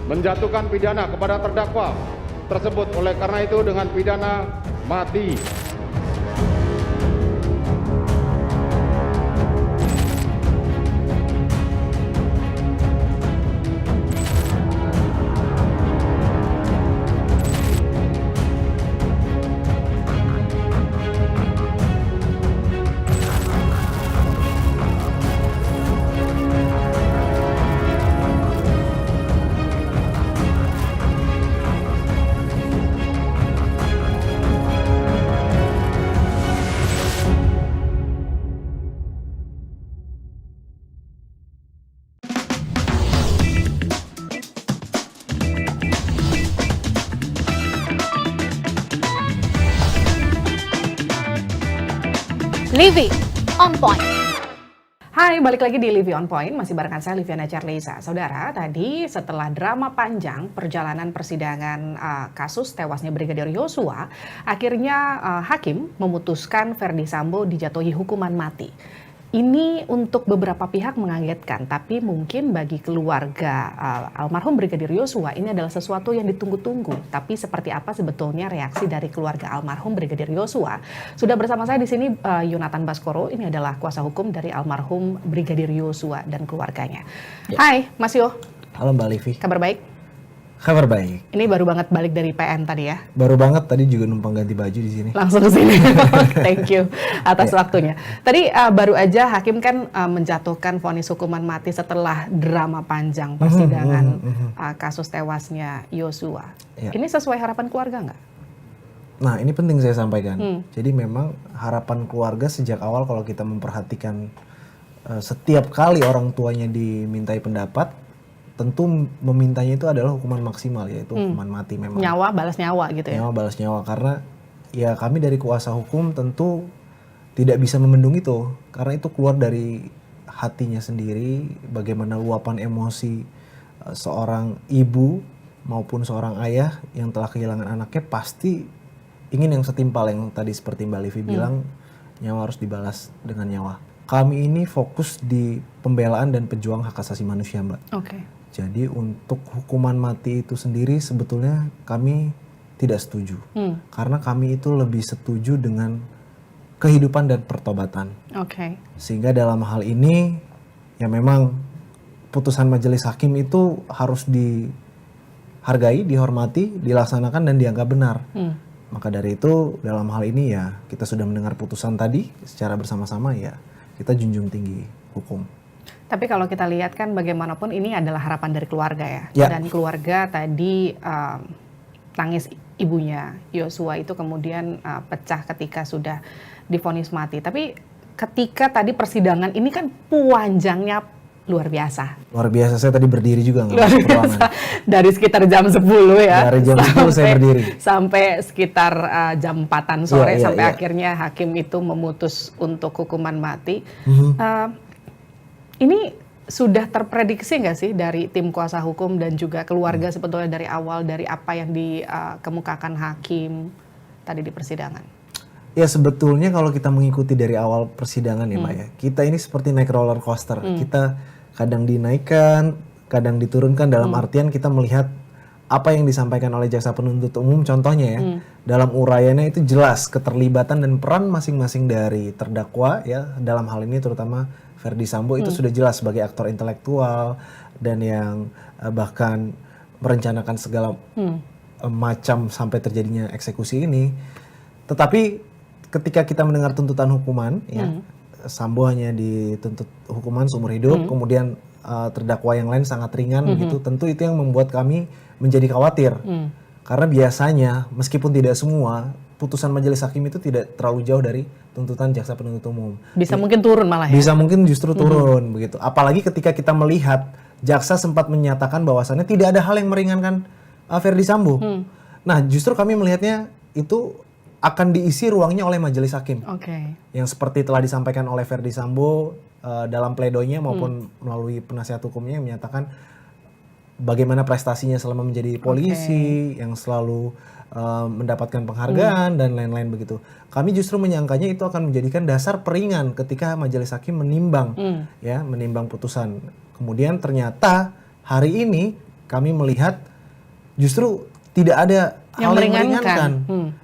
menjatuhkan pidana kepada terdakwa tersebut oleh karena itu dengan pidana mati. Livy on Point. Hai, balik lagi di Livy on Point, masih barengan saya Liviana Charlesa. Saudara, tadi setelah drama panjang perjalanan persidangan kasus tewasnya Brigadir Yosua, akhirnya hakim memutuskan Ferdy Sambo dijatuhi hukuman mati. Ini untuk beberapa pihak mengagetkan, tapi mungkin bagi keluarga almarhum Brigadir Yosua ini adalah sesuatu yang ditunggu-tunggu. Tapi seperti apa sebetulnya reaksi dari keluarga almarhum Brigadir Yosua? Sudah bersama saya di sini Yonatan Baskoro, ini adalah kuasa hukum dari almarhum Brigadir Yosua dan keluarganya. Ya. Hai, Mas Yo. Halo Mbak Livi. Kabar baik? Kabar baik. Ini baru banget balik dari PN tadi ya? Baru banget, tadi juga numpang ganti baju di sini. Langsung ke sini. Thank you atas waktunya. Tadi baru aja hakim kan menjatuhkan vonis hukuman mati setelah drama panjang persidangan kasus tewasnya Yosua. Ya. Ini sesuai harapan keluarga nggak? Nah, ini penting saya sampaikan. Jadi memang harapan keluarga sejak awal kalau kita memperhatikan setiap kali orang tuanya dimintai pendapat, tentu memintanya itu adalah hukuman maksimal, yaitu hukuman mati memang. Nyawa balas nyawa gitu ya? Nyawa balas nyawa, karena ya kami dari kuasa hukum tentu tidak bisa membendung itu. Karena itu keluar dari hatinya sendiri, bagaimana luapan emosi seorang ibu maupun seorang ayah yang telah kehilangan anaknya pasti ingin yang setimpal, yang tadi seperti Mbak Livi bilang, nyawa harus dibalas dengan nyawa. Kami ini fokus di pembelaan dan pejuang hak asasi manusia, Mbak. Oke. Jadi untuk hukuman mati itu sendiri sebetulnya kami tidak setuju. Karena kami itu lebih setuju dengan kehidupan dan pertobatan. Oke. Sehingga dalam hal ini ya memang putusan majelis hakim itu harus dihargai, dihormati, dilaksanakan dan dianggap benar. Maka dari itu dalam hal ini ya kita sudah mendengar putusan tadi secara bersama-sama, ya kita junjung tinggi hukum. Tapi kalau kita lihat kan bagaimanapun ini adalah harapan dari keluarga ya. Dan keluarga tadi tangis ibunya Yosua itu kemudian pecah ketika sudah divonis mati. Tapi ketika tadi persidangan ini kan panjangnya luar biasa. Luar biasa, saya tadi berdiri juga nggak luar biasa. Dari sekitar jam 10 ya. Dari jam 10 saya berdiri. Sampai sekitar jam 4-an sore sampai akhirnya hakim itu memutus untuk hukuman mati. Ini sudah terprediksi nggak sih dari tim kuasa hukum dan juga keluarga sebetulnya dari awal, dari apa yang dikemukakan hakim tadi di persidangan? Ya sebetulnya kalau kita mengikuti dari awal persidangan ya Mbak ya, kita ini seperti naik roller coaster. Kita kadang dinaikkan, kadang diturunkan, dalam artian kita melihat apa yang disampaikan oleh jaksa penuntut umum, contohnya ya, dalam uraiannya itu jelas keterlibatan dan peran masing-masing dari terdakwa ya, dalam hal ini terutama Ferdy Sambo itu sudah jelas sebagai aktor intelektual dan yang bahkan merencanakan segala macam sampai terjadinya eksekusi ini. Tetapi ketika kita mendengar tuntutan hukuman, ya Sambo hanya dituntut hukuman seumur hidup, kemudian terdakwa yang lain sangat ringan begitu. Tentu itu yang membuat kami menjadi khawatir. Karena biasanya meskipun tidak semua, putusan majelis hakim itu tidak terlalu jauh dari tuntutan jaksa penuntut umum. Bisa mungkin turun malah ya? Bisa mungkin justru turun begitu. Apalagi ketika kita melihat jaksa sempat menyatakan bahwasannya tidak ada hal yang meringankan Ferdy Sambo. Nah justru kami melihatnya itu akan diisi ruangnya oleh majelis hakim. Yang seperti telah disampaikan oleh Ferdy Sambo dalam pledoinya maupun melalui penasihat hukumnya yang menyatakan bagaimana prestasinya selama menjadi polisi, yang selalu mendapatkan penghargaan dan lain-lain begitu. Kami justru menyangkanya itu akan menjadikan dasar peringan ketika majelis hakim menimbang, ya, menimbang putusan. Kemudian ternyata hari ini kami melihat justru tidak ada Yang hal yang meringankan. meringankan.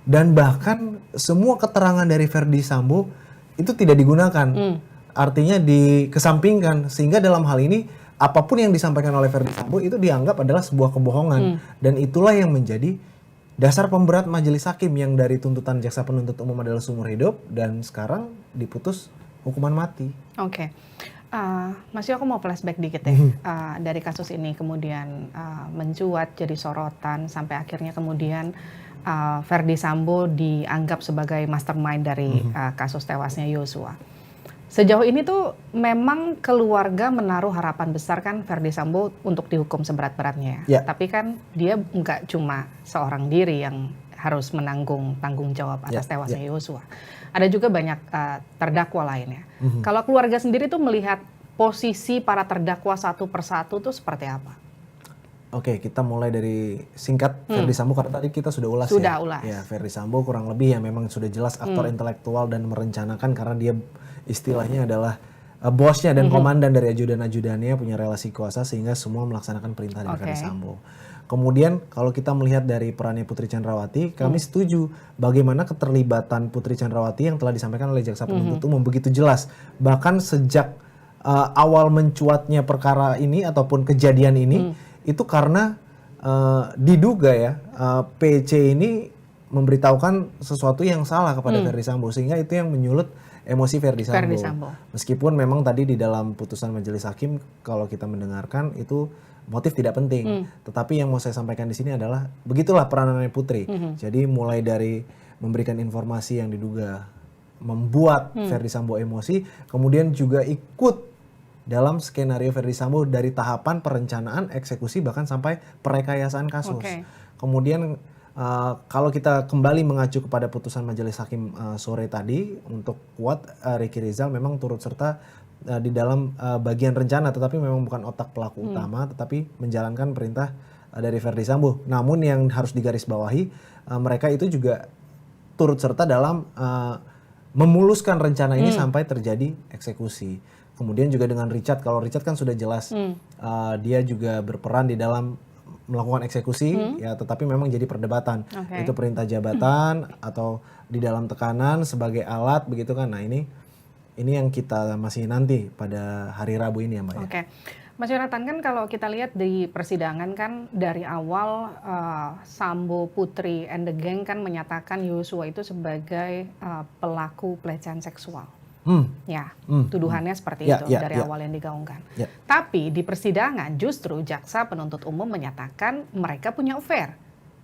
Dan bahkan semua keterangan dari Verdi Sambo itu tidak digunakan. Artinya dikesampingkan. Sehingga dalam hal ini apapun yang disampaikan oleh Verdi Sambo itu dianggap adalah sebuah kebohongan. Dan itulah yang menjadi dasar pemberat majelis hakim yang dari tuntutan jaksa penuntut umum adalah seumur hidup dan sekarang diputus hukuman mati. Oke. Mas Yo, aku mau flashback dikit ya. Dari kasus ini kemudian mencuat jadi sorotan sampai akhirnya kemudian Verdi Sambo dianggap sebagai mastermind dari kasus tewasnya Yosua. Sejauh ini tuh memang keluarga menaruh harapan besar kan Verdi Sambo untuk dihukum seberat-beratnya. Ya. Tapi kan dia nggak cuma seorang diri yang harus menanggung tanggung jawab atas tewasnya Yosua. Ada juga banyak terdakwa lainnya. Kalau keluarga sendiri tuh melihat posisi para terdakwa satu persatu tuh seperti apa? Oke, kita mulai dari singkat Verdi Sambo karena tadi kita sudah ulas Sudah ya. ulas. Ya, Verdi Sambo kurang lebih ya memang sudah jelas aktor intelektual dan merencanakan karena dia istilahnya adalah bosnya dan komandan dari ajudan-ajudannya, punya relasi kuasa sehingga semua melaksanakan perintah dari Verdi Sambo. Kemudian kalau kita melihat dari perannya Putri Chandrawati, kami setuju bagaimana keterlibatan Putri Chandrawati yang telah disampaikan oleh jaksa penuntut umum begitu jelas. Bahkan sejak awal mencuatnya perkara ini ataupun kejadian ini itu karena diduga ya PC ini memberitahukan sesuatu yang salah kepada Verdi Sambo sehingga itu yang menyulut emosi Verdi Sambo. Meskipun memang tadi di dalam putusan majelis hakim kalau kita mendengarkan itu motif tidak penting, tetapi yang mau saya sampaikan di sini adalah begitulah peranannya Putri. Jadi mulai dari memberikan informasi yang diduga membuat Verdi Sambo emosi, kemudian juga ikut dalam skenario Verdi Sambo dari tahapan perencanaan, eksekusi bahkan sampai perekayasaan kasus. Kemudian kalau kita kembali mengacu kepada putusan majelis hakim sore tadi untuk kuat Ricky Rizal memang turut serta di dalam bagian rencana tetapi memang bukan otak pelaku utama tetapi menjalankan perintah dari Verdi Sambo. Namun yang harus digarisbawahi mereka itu juga turut serta dalam memuluskan rencana ini sampai terjadi eksekusi. Kemudian juga dengan Richard, kalau Richard kan sudah jelas dia juga berperan di dalam melakukan eksekusi ya tetapi memang jadi perdebatan. Itu perintah jabatan atau di dalam tekanan sebagai alat begitu kan. Nah, ini yang kita masih nanti pada hari Rabu ini ya Mbak. Oke. Mas Yonatan, kan kalau kita lihat di persidangan kan dari awal Sambo, Putri, and the gang kan menyatakan Yosua itu sebagai pelaku pelecehan seksual. Tuduhannya seperti itu dari awal yang digaungkan. Tapi di persidangan justru jaksa penuntut umum menyatakan mereka punya affair.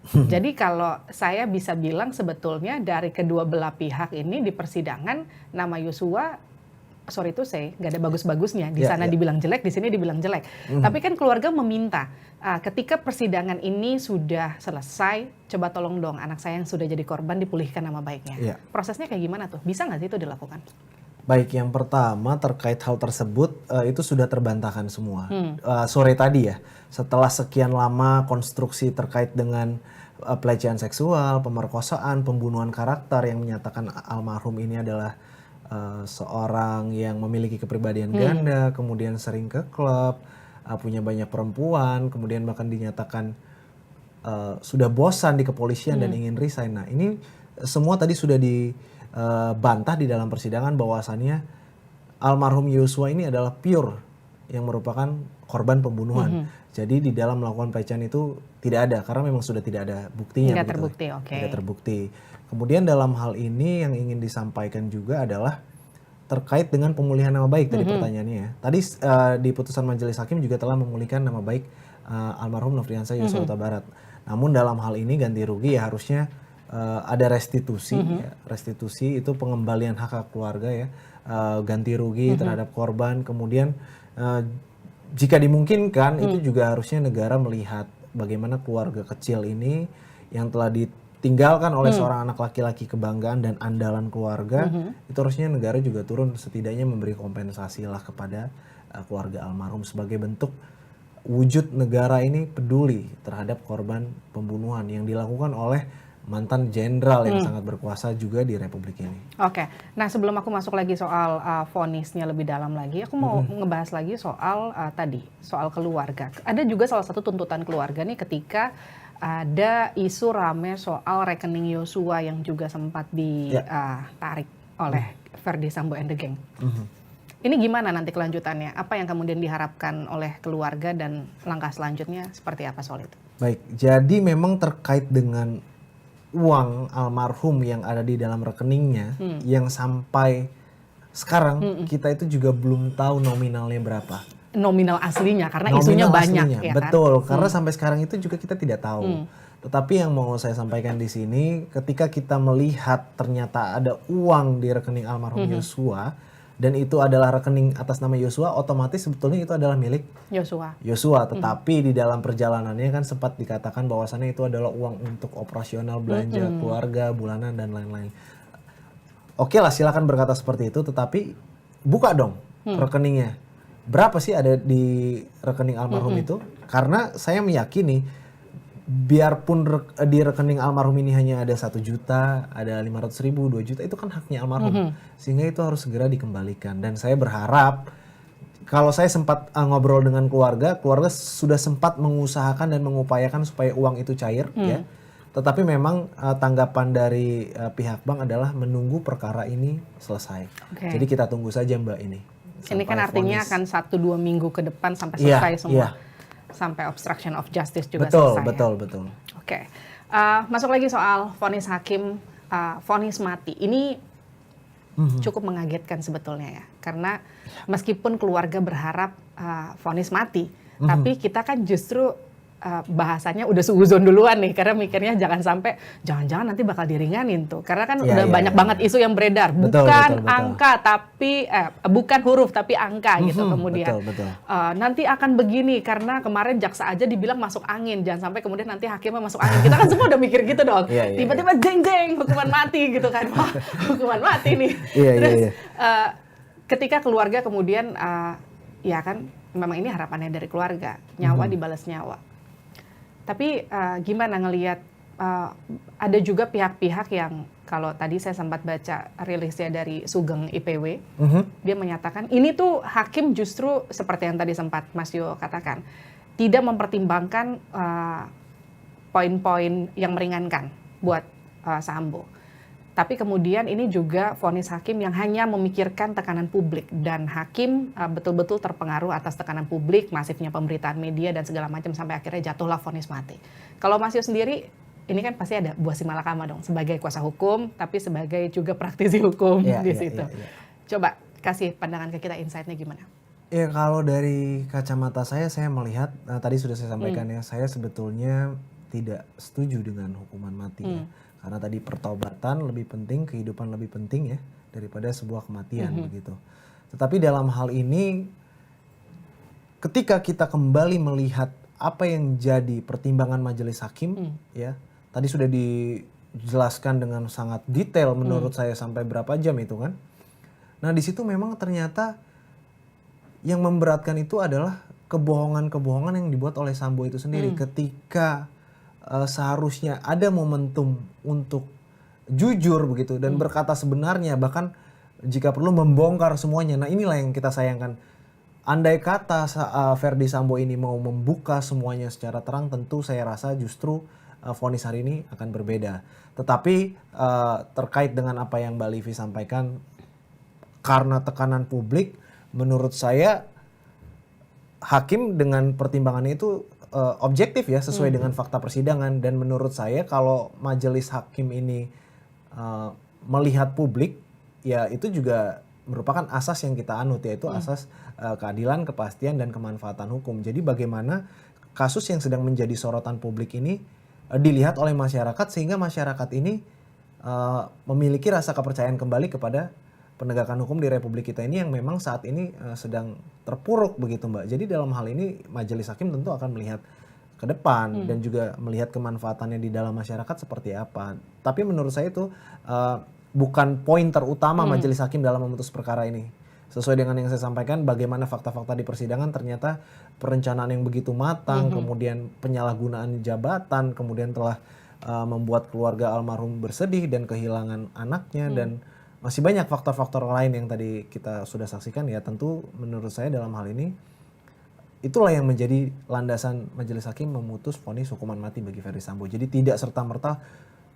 Jadi kalau saya bisa bilang sebetulnya dari kedua belah pihak ini di persidangan nama Yosua, sorry itu saya nggak ada bagus-bagusnya. Di sana dibilang jelek, di sini dibilang jelek. Tapi kan keluarga meminta ketika persidangan ini sudah selesai, coba tolong dong anak saya yang sudah jadi korban dipulihkan nama baiknya. Prosesnya kayak gimana tuh? Bisa nggak sih itu dilakukan? Baik, yang pertama terkait hal tersebut itu sudah terbantahkan semua. Sore tadi ya, setelah sekian lama konstruksi terkait dengan pelecehan seksual, pemerkosaan, pembunuhan karakter yang menyatakan almarhum ini adalah seorang yang memiliki kepribadian ganda, kemudian sering ke klub, punya banyak perempuan, kemudian bahkan dinyatakan sudah bosan di kepolisian dan ingin resign. Nah, ini semua tadi sudah dibantah di dalam persidangan bahwasannya almarhum Yosua ini adalah pure yang merupakan korban pembunuhan. Jadi di dalam melakukan pelecehan itu tidak ada karena memang sudah tidak ada buktinya. Tidak terbukti, oke. Tidak terbukti. Kemudian dalam hal ini yang ingin disampaikan juga adalah terkait dengan pemulihan nama baik tadi pertanyaannya ya. Tadi di putusan majelis hakim juga telah memulihkan nama baik almarhum Nofriansah Yosua Huta Barat. Namun dalam hal ini ganti rugi ya harusnya ada restitusi. Ya. Restitusi itu pengembalian hak keluarga ya, ganti rugi terhadap korban. Kemudian jika dimungkinkan itu juga harusnya negara melihat bagaimana keluarga kecil ini yang telah ditinggalkan oleh seorang anak laki-laki kebanggaan dan andalan keluarga, itu harusnya negara juga turun setidaknya memberi kompensasi lah kepada keluarga almarhum sebagai bentuk wujud negara ini peduli terhadap korban pembunuhan yang dilakukan oleh mantan jenderal yang sangat berkuasa juga di Republik ini. Oke, nah sebelum aku masuk lagi soal vonisnya lebih dalam lagi, aku mau ngebahas lagi soal tadi, soal keluarga. Ada juga salah satu tuntutan keluarga nih ketika ada isu rame soal rekening Yosua yang juga sempat ditarik oleh Verdi Sambo and the Gang. Ini gimana nanti kelanjutannya? Apa yang kemudian diharapkan oleh keluarga dan langkah selanjutnya seperti apa soal itu? Baik, jadi memang terkait dengan uang almarhum yang ada di dalam rekeningnya yang sampai sekarang kita itu juga belum tahu nominalnya berapa. Nominal aslinya karena isunya banyak ya kan? Betul, karena sampai sekarang itu juga kita tidak tahu. Tetapi yang mau saya sampaikan di sini, ketika kita melihat ternyata ada uang di rekening almarhum Yosua dan itu adalah rekening atas nama Yosua, otomatis sebetulnya itu adalah milik Yosua. Tetapi di dalam perjalanannya kan sempat dikatakan bahwasannya itu adalah uang untuk operasional belanja keluarga bulanan dan lain-lain. Oke lah, silakan berkata seperti itu, tetapi buka dong rekeningnya. Berapa sih ada di rekening almarhum itu? Karena saya meyakini biarpun di rekening almarhum ini hanya ada 1 juta, ada 500.000, 2 juta, itu kan haknya almarhum. Sehingga itu harus segera dikembalikan. Dan saya berharap, kalau saya sempat ngobrol dengan keluarga sudah sempat mengusahakan dan mengupayakan supaya uang itu cair, ya. Tetapi memang tanggapan dari pihak bank adalah menunggu perkara ini selesai. Jadi kita tunggu saja Mbak ini. Ini kan artinya akan 1-2 minggu ke depan sampai selesai semua. Sampai obstruction of justice juga selesai. Betul. Oke. Masuk lagi soal vonis hakim, vonis mati. Ini cukup mengagetkan sebetulnya ya. Karena meskipun keluarga berharap vonis mati, tapi kita kan justru bahasanya udah suuzon duluan nih, karena mikirnya jangan-jangan nanti bakal diringanin tuh, karena kan udah banyak banget isu yang beredar, bukan angka tapi bukan huruf tapi angka gitu, kemudian nanti akan begini karena kemarin jaksa aja dibilang masuk angin, jangan sampai kemudian nanti hakimnya masuk angin, kita kan semua udah mikir gitu dong, tiba-tiba jeng hukuman mati gitu kan, wah hukuman mati nih. Terus ketika keluarga kemudian ya kan memang ini harapannya dari keluarga, nyawa dibalas nyawa. Tapi gimana ngelihat ada juga pihak-pihak yang kalau tadi saya sempat baca rilisnya dari Sugeng IPW, dia menyatakan ini tuh hakim justru seperti yang tadi sempat Mas Yo katakan, tidak mempertimbangkan poin-poin yang meringankan buat Sambo. Tapi kemudian ini juga vonis hakim yang hanya memikirkan tekanan publik, dan hakim betul-betul terpengaruh atas tekanan publik, masifnya pemberitaan media dan segala macam sampai akhirnya jatuhlah vonis mati. Kalau Mas Yo sendiri, ini kan pasti ada buah si malakama dong sebagai kuasa hukum, tapi sebagai juga praktisi hukum di situ. Coba kasih pandangan ke kita, insight-nya gimana? Ya kalau dari kacamata saya melihat tadi sudah saya sampaikan ya, saya sebetulnya tidak setuju dengan hukuman mati ya. Karena tadi pertobatan lebih penting, kehidupan lebih penting ya daripada sebuah kematian begitu. Tetapi dalam hal ini ketika kita kembali melihat apa yang jadi pertimbangan majelis hakim ya, tadi sudah dijelaskan dengan sangat detail menurut saya sampai berapa jam itu kan. Nah di situ memang ternyata yang memberatkan itu adalah kebohongan-kebohongan yang dibuat oleh Sambo itu sendiri ketika seharusnya ada momentum untuk jujur begitu dan berkata sebenarnya, bahkan jika perlu membongkar semuanya. Nah inilah yang kita sayangkan. Andai kata Verdi Sambo ini mau membuka semuanya secara terang, tentu saya rasa justru vonis hari ini akan berbeda. Tetapi terkait dengan apa yang Mbak Livi sampaikan, karena tekanan publik, menurut saya hakim dengan pertimbangannya itu objektif ya, sesuai dengan fakta persidangan. Dan menurut saya kalau majelis hakim ini melihat publik, ya itu juga merupakan asas yang kita anut, yaitu asas keadilan, kepastian, dan kemanfaatan hukum. Jadi bagaimana kasus yang sedang menjadi sorotan publik ini dilihat oleh masyarakat, sehingga masyarakat ini memiliki rasa kepercayaan kembali kepada penegakan hukum di Republik kita ini yang memang saat ini sedang terpuruk begitu Mbak. Jadi dalam hal ini majelis hakim tentu akan melihat ke depan dan juga melihat kemanfaatannya di dalam masyarakat seperti apa. Tapi menurut saya itu bukan poin terutama majelis hakim dalam memutus perkara ini. Sesuai dengan yang saya sampaikan, bagaimana fakta-fakta di persidangan ternyata perencanaan yang begitu matang, kemudian penyalahgunaan jabatan, kemudian telah membuat keluarga almarhum bersedih dan kehilangan anaknya dan masih banyak faktor-faktor lain yang tadi kita sudah saksikan. Ya tentu menurut saya dalam hal ini itulah yang menjadi landasan majelis hakim memutus vonis hukuman mati bagi Ferdy Sambo. Jadi tidak serta-merta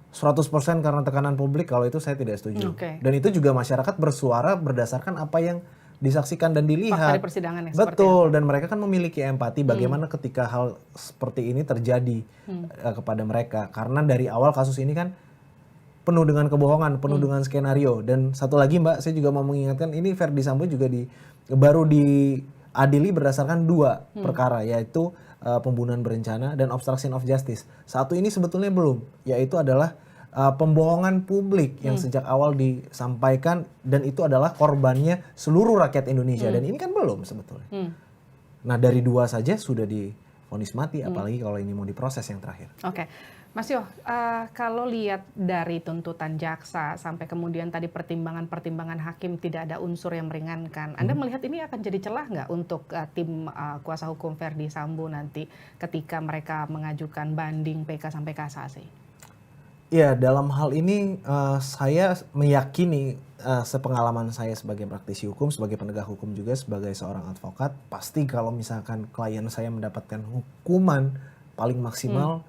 100% karena tekanan publik, kalau itu saya tidak setuju. Dan itu juga masyarakat bersuara berdasarkan apa yang disaksikan dan dilihat. Fakta di persidangan ya, Betul, dan mereka kan memiliki empati bagaimana ketika hal seperti ini terjadi kepada mereka. Karena dari awal kasus ini kan penuh dengan kebohongan, penuh dengan skenario. Dan satu lagi Mbak, saya juga mau mengingatkan ini Ferdy Sambo juga baru diadili berdasarkan 2 perkara, yaitu pembunuhan berencana dan obstruction of justice. Satu ini sebetulnya belum, yaitu adalah pembohongan publik yang sejak awal disampaikan dan itu adalah korbannya seluruh rakyat Indonesia dan ini kan belum sebetulnya. Nah dari 2 saja sudah divonis mati, apalagi kalau ini mau diproses yang terakhir. Oke. Mas Yo, kalau lihat dari tuntutan jaksa sampai kemudian tadi pertimbangan-pertimbangan hakim tidak ada unsur yang meringankan, Anda melihat ini akan jadi celah nggak untuk tim kuasa hukum Ferdy Sambo nanti ketika mereka mengajukan banding PK sampai kasasi? Ya, dalam hal ini saya meyakini sepengalaman saya sebagai praktisi hukum, sebagai penegak hukum juga, sebagai seorang advokat, pasti kalau misalkan klien saya mendapatkan hukuman paling maksimal,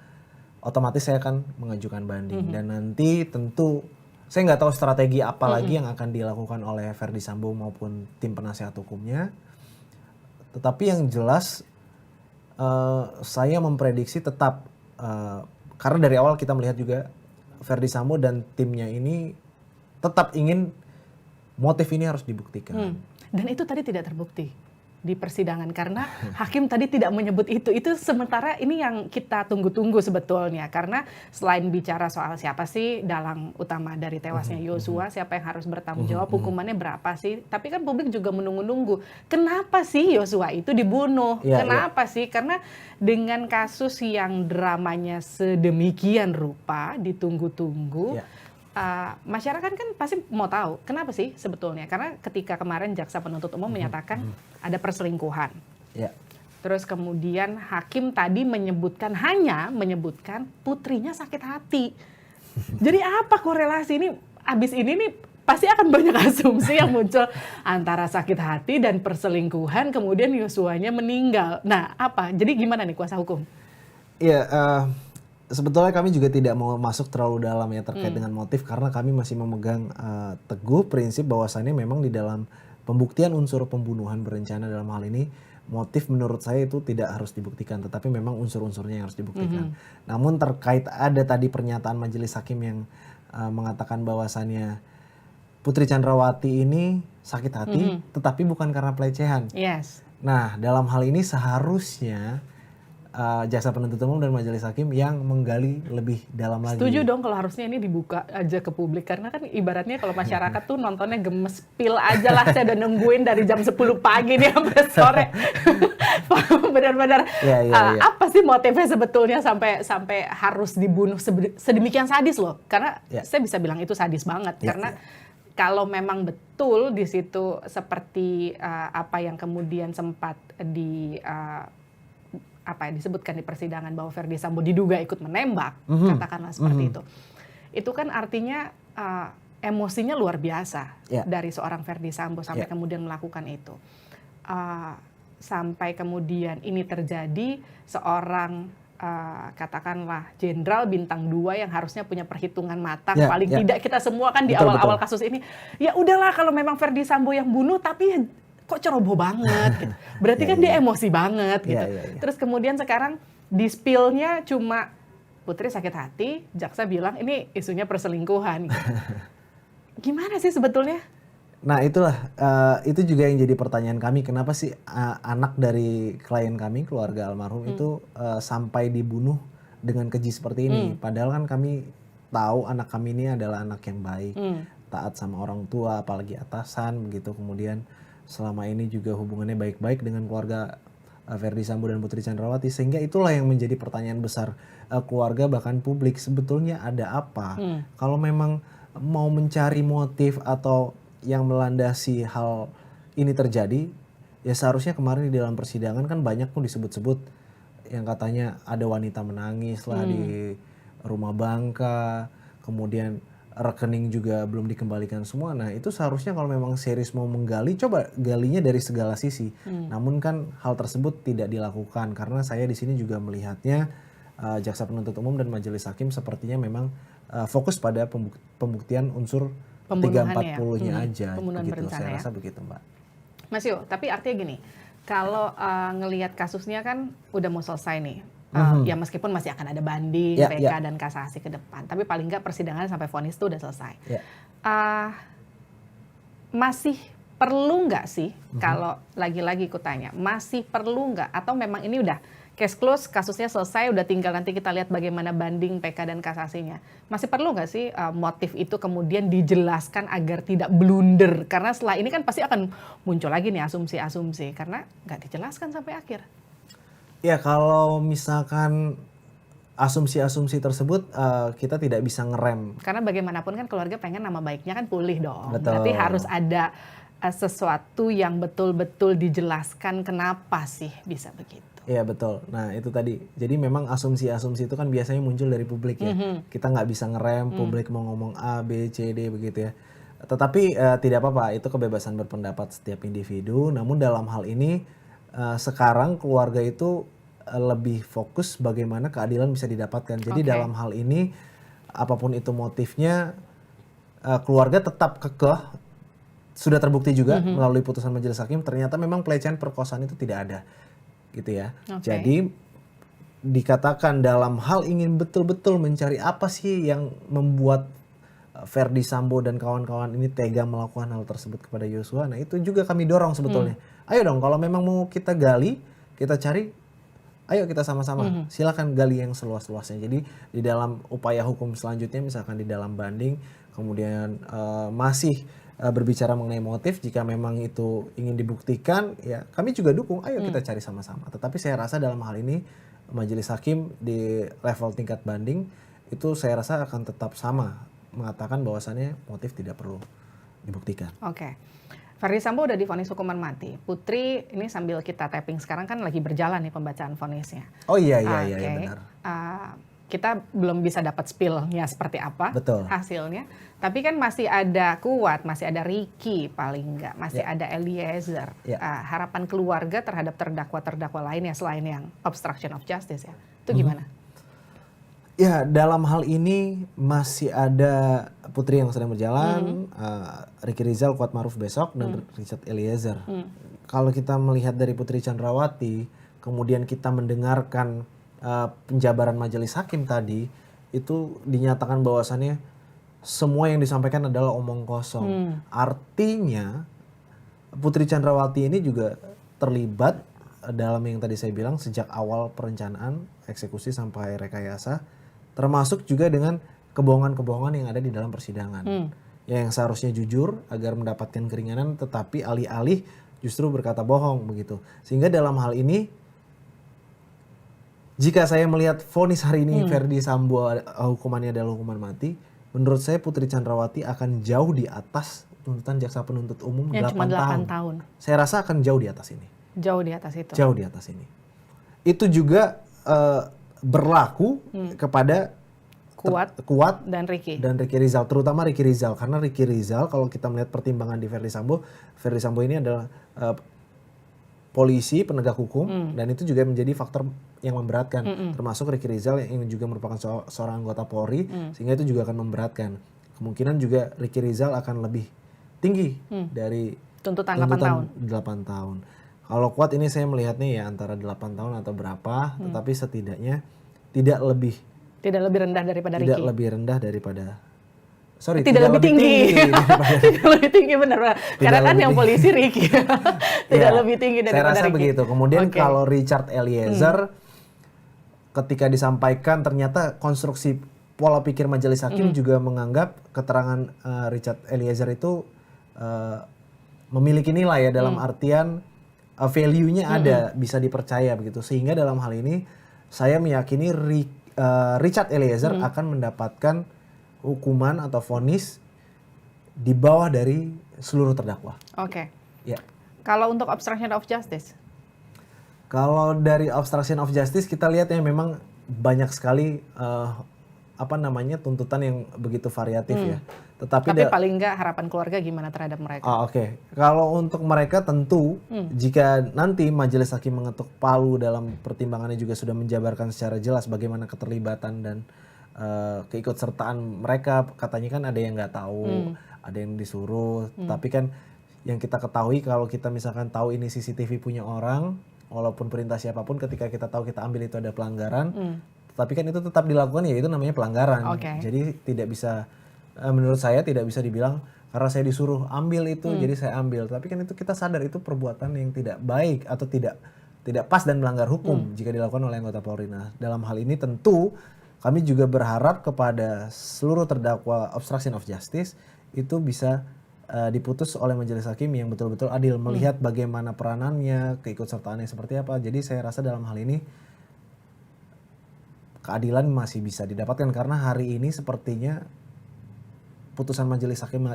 otomatis saya akan mengajukan banding. Dan nanti tentu saya nggak tahu strategi apa lagi yang akan dilakukan oleh Ferdy Sambo maupun tim penasihat hukumnya. Tetapi yang jelas saya memprediksi tetap, karena dari awal kita melihat juga Ferdy Sambo dan timnya ini tetap ingin motif ini harus dibuktikan. Dan itu tadi tidak terbukti di persidangan karena hakim tadi tidak menyebut itu. Itu sementara ini yang kita tunggu-tunggu sebetulnya, karena selain bicara soal siapa sih dalang utama dari tewasnya Yosua, siapa yang harus bertanggung jawab, hukumannya berapa sih, tapi kan publik juga menunggu-nunggu kenapa sih Yosua itu dibunuh, kenapa sih, karena dengan kasus yang dramanya sedemikian rupa ditunggu-tunggu, masyarakat kan pasti mau tahu kenapa sih sebetulnya, karena ketika kemarin jaksa penuntut umum menyatakan ada perselingkuhan, terus kemudian hakim tadi hanya menyebutkan putrinya sakit hati. Jadi apa korelasi ini? Abis ini nih pasti akan banyak asumsi yang muncul antara sakit hati dan perselingkuhan, kemudian Yosuanya meninggal. Nah apa? Jadi gimana nih kuasa hukum? Iya. Sebetulnya kami juga tidak mau masuk terlalu dalam ya terkait dengan motif, karena kami masih memegang teguh prinsip bahwasannya memang di dalam pembuktian unsur pembunuhan berencana dalam hal ini, motif menurut saya itu tidak harus dibuktikan, tetapi memang unsur-unsurnya yang harus dibuktikan. Namun terkait ada tadi pernyataan majelis hakim yang mengatakan bahwasannya Putri Chandrawati ini sakit hati, tetapi bukan karena pelecehan. Nah dalam hal ini seharusnya jaksa penuntut umum dan majelis hakim yang menggali lebih dalam lagi. Setuju dong kalau harusnya ini dibuka aja ke publik, karena kan ibaratnya kalau masyarakat tuh nontonnya gemes, pil aja lah, saya udah nungguin dari jam 10 pagi nih sampai sore. Benar-benar apa sih motifnya sebetulnya sampai harus dibunuh sedemikian sadis loh, karena saya bisa bilang itu sadis banget, karena kalau memang betul di situ seperti apa yang kemudian sempat disebutkan di persidangan bahwa Ferdy Sambo diduga ikut menembak, katakanlah seperti itu. Itu kan artinya emosinya luar biasa dari seorang Ferdy Sambo sampai kemudian melakukan itu. Sampai kemudian ini terjadi, seorang katakanlah jenderal bintang 2 yang harusnya punya perhitungan matang, paling tidak kita semua kan di awal-awal kasus ini, ya udahlah kalau memang Ferdy Sambo yang bunuh, tapi kok ceroboh banget gitu. Berarti kan dia emosi banget gitu. Terus kemudian sekarang di spill-nya cuma putri sakit hati, jaksa bilang ini isunya perselingkuhan gitu. Gimana sih sebetulnya? Nah itulah, itu juga yang jadi pertanyaan kami, kenapa sih anak dari klien kami, keluarga almarhum itu sampai dibunuh dengan keji seperti ini. Padahal kan kami tahu anak kami ini adalah anak yang baik, taat sama orang tua, apalagi atasan begitu, kemudian selama ini juga hubungannya baik-baik dengan keluarga Ferdy Sambo dan Putri Chandrawati, sehingga itulah yang menjadi pertanyaan besar keluarga bahkan publik, sebetulnya ada apa? Kalau memang mau mencari motif atau yang melandasi hal ini terjadi, ya seharusnya kemarin di dalam persidangan kan banyak pun disebut-sebut yang katanya ada wanita menangis lah di rumah bangka, kemudian rekening juga belum dikembalikan semua. Nah itu seharusnya kalau memang serius mau menggali, coba galinya dari segala sisi. Namun kan hal tersebut tidak dilakukan karena saya di sini juga melihatnya jaksa penuntut umum dan majelis hakim sepertinya memang fokus pada pembuktian unsur Pembunuhan 340-nya ya? aja. Pembunuhan Begitu, berencana saya ya? rasa begitu Mbak. Mas Yo, tapi artinya gini, kalau ngelihat kasusnya kan udah mau selesai nih, ya meskipun masih akan ada banding, Ya, PK ya. dan kasasi ke depan, tapi paling nggak persidangan sampai vonis itu udah selesai. Ya. Masih perlu nggak sih, kalau lagi-lagi aku tanya, masih perlu nggak atau memang ini udah case close, kasusnya selesai, udah tinggal nanti kita lihat bagaimana banding PK dan kasasinya. Masih perlu nggak sih motif itu kemudian dijelaskan agar tidak blunder? Karena setelah ini kan pasti akan muncul lagi nih asumsi-asumsi, karena nggak dijelaskan sampai akhir. Ya kalau misalkan asumsi-asumsi tersebut kita tidak bisa ngerem. Karena bagaimanapun kan keluarga pengen nama baiknya kan pulih dong. Betul. Berarti harus ada sesuatu yang betul-betul dijelaskan kenapa sih bisa begitu. Iya betul. Nah itu tadi. Jadi memang asumsi-asumsi itu kan biasanya muncul dari publik ya. Kita nggak bisa ngerem publik mau ngomong A, B, C, D begitu ya. Tetapi tidak apa-apa. Itu kebebasan berpendapat setiap individu. Namun dalam hal ini sekarang keluarga itu lebih fokus bagaimana keadilan bisa didapatkan. Jadi dalam hal ini apapun itu motifnya keluarga tetap kekeh. Sudah terbukti juga melalui putusan majelis hakim ternyata memang pelecehan perkosaan itu tidak ada. Gitu ya. Jadi dikatakan dalam hal ingin betul-betul mencari apa sih yang membuat Verdi Sambo dan kawan-kawan ini tega melakukan hal tersebut kepada Yosua. Nah itu juga kami dorong sebetulnya. Ayo dong kalau memang mau kita gali, kita cari, ayo kita sama-sama. Silakan gali yang seluas-luasnya. Jadi di dalam upaya hukum selanjutnya misalkan di dalam banding, kemudian masih berbicara mengenai motif, jika memang itu ingin dibuktikan, ya kami juga dukung, ayo kita cari sama-sama. Tetapi saya rasa dalam hal ini majelis hakim di level tingkat banding itu saya rasa akan tetap sama mengatakan bahwasannya motif tidak perlu dibuktikan. Oke. Verdi Sambo udah divonis hukuman mati. Putri ini sambil kita tapping sekarang kan lagi berjalan nih pembacaan vonisnya. Oh iya benar. Kita belum bisa dapat spill-nya seperti apa hasilnya. Tapi kan masih ada Kuat, masih ada Ricky paling enggak, masih ada Eliezer. Harapan keluarga terhadap terdakwa-terdakwa lainnya selain yang obstruction of justice ya. Itu gimana? Ya dalam hal ini masih ada Putri yang sedang berjalan, Ricky Rizal, Kuat Maruf besok, dan Richard Eliezer. Kalau kita melihat dari Putri Chandrawati, kemudian kita mendengarkan penjabaran majelis hakim tadi, itu dinyatakan bahwasannya semua yang disampaikan adalah omong kosong. Artinya Putri Chandrawati ini juga terlibat dalam yang tadi saya bilang sejak awal perencanaan, eksekusi sampai rekayasa, termasuk juga dengan kebohongan-kebohongan yang ada di dalam persidangan. Yang seharusnya jujur agar mendapatkan keringanan, tetapi alih-alih justru berkata bohong begitu. Sehingga dalam hal ini jika saya melihat vonis hari ini Verdi Sambo hukumannya adalah hukuman mati, menurut saya Putri Chandrawati akan jauh di atas tuntutan jaksa penuntut umum yang 8 cuma 8 tahun. tahun. Saya rasa akan jauh di atas ini. Jauh di atas itu. Jauh di atas ini. Itu juga berlaku kepada Kuat dan Ricky Rizal, terutama Ricky Rizal, karena Ricky Rizal kalau kita melihat pertimbangan di Verdi Sambo ini adalah polisi penegak hukum dan itu juga menjadi faktor yang memberatkan, termasuk Ricky Rizal yang juga merupakan seorang anggota Polri, sehingga itu juga akan memberatkan. Kemungkinan juga Ricky Rizal akan lebih tinggi dari tuntutan 8 tahun. Kalau Kuat ini saya melihatnya ya antara 8 tahun atau berapa, tetapi setidaknya tidak lebih rendah daripada Ricky. Tidak lebih rendah daripada tidak lebih tinggi. Tidak lebih tinggi benar. Karena kan yang polisi Ricky. Tidak lebih tinggi daripada Ricky. Saya rasa begitu. Kemudian kalau Richard Eliezer ketika disampaikan ternyata konstruksi pola pikir majelis hakim juga menganggap keterangan Richard Eliezer itu memiliki nilai ya dalam artian value-nya ada, bisa dipercaya begitu. Sehingga dalam hal ini saya meyakini Richard Eliezer akan mendapatkan hukuman atau vonis di bawah dari seluruh terdakwa. Oke. Ya. Kalau untuk obstruction of justice? Kalau dari obstruction of justice kita lihat ya memang banyak sekali tuntutan yang begitu variatif ya. Tapi paling nggak harapan keluarga gimana terhadap mereka? Oke. Kalau untuk mereka tentu jika nanti majelis hakim mengetuk palu dalam pertimbangannya juga sudah menjabarkan secara jelas bagaimana keterlibatan dan keikutsertaan mereka, katanya kan ada yang nggak tahu, ada yang disuruh, tapi kan yang kita ketahui kalau kita misalkan tahu ini CCTV punya orang, walaupun perintah siapapun ketika kita tahu kita ambil itu ada pelanggaran, tapi kan itu tetap dilakukan ya itu namanya pelanggaran. Jadi tidak bisa, menurut saya tidak bisa dibilang karena saya disuruh ambil itu jadi saya ambil, tapi kan itu kita sadar itu perbuatan yang tidak baik atau tidak pas dan melanggar hukum jika dilakukan oleh anggota Polri. Nah, dalam hal ini tentu kami juga berharap kepada seluruh terdakwa obstruction of justice itu bisa diputus oleh majelis hakim yang betul-betul adil, melihat bagaimana peranannya, keikutsertaannya seperti apa. Jadi saya rasa dalam hal ini keadilan masih bisa didapatkan karena hari ini sepertinya putusan majelis hakim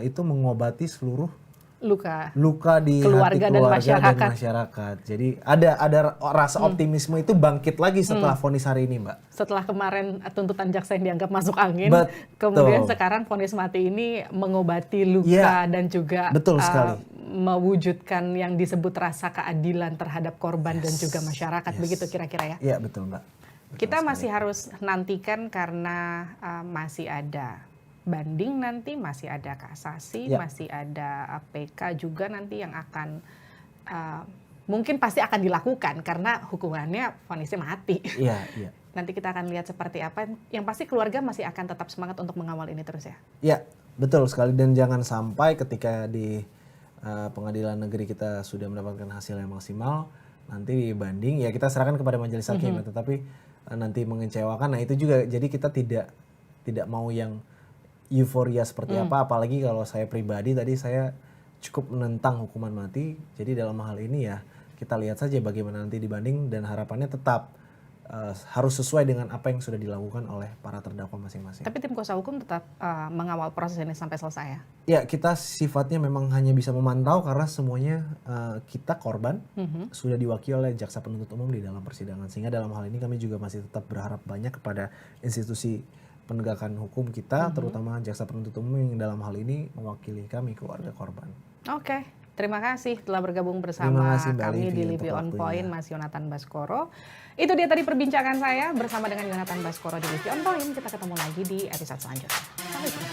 itu mengobati seluruh luka di keluarga hati dan keluarga dan masyarakat. Jadi ada rasa optimisme itu bangkit lagi setelah vonis hari ini, Mbak. Setelah kemarin tuntutan jaksa yang dianggap masuk angin, kemudian sekarang vonis mati ini mengobati luka dan juga mewujudkan yang disebut rasa keadilan terhadap korban dan juga masyarakat. Begitu kira-kira ya? Iya, betul, Mbak. Kita masih harus nantikan karena masih ada banding nanti, masih ada kasasi, masih ada PK juga nanti yang akan mungkin pasti akan dilakukan karena hukumannya vonisnya mati. Iya. Nanti kita akan lihat seperti apa. Yang pasti keluarga masih akan tetap semangat untuk mengawal ini terus ya. Iya, betul sekali, dan jangan sampai ketika di pengadilan negeri kita sudah mendapatkan hasil yang maksimal, nanti banding ya kita serahkan kepada majelis hakim, tetapi nanti mengecewakan. Nah, itu juga jadi kita tidak mau yang euforia seperti apa, apalagi kalau saya pribadi tadi saya cukup menentang hukuman mati. Jadi dalam hal ini ya kita lihat saja bagaimana nanti dibanding, dan harapannya tetap harus sesuai dengan apa yang sudah dilakukan oleh para terdakwa masing-masing. Tapi tim kuasa hukum tetap mengawal proses ini sampai selesai ya? Ya, kita sifatnya memang hanya bisa memantau karena semuanya kita korban sudah diwakili oleh jaksa penuntut umum di dalam persidangan, sehingga dalam hal ini kami juga masih tetap berharap banyak kepada institusi penegakan hukum kita, terutama jaksa penuntut umum yang dalam hal ini mewakili kami, keluarga korban. Oke, terima kasih telah bergabung bersama kami di Livie On Point, Mas Yonatan Baskoro. Itu dia tadi perbincangan saya bersama dengan Yonatan Baskoro di Livie On Point. Kita ketemu lagi di episode selanjutnya. Sampai jumpa.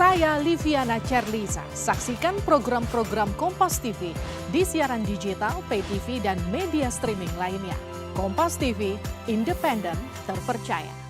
Saya Liviana Cerlisa. Saksikan program-program Kompas TV di siaran digital, pay TV, dan media streaming lainnya. Kompas TV, independen, terpercaya.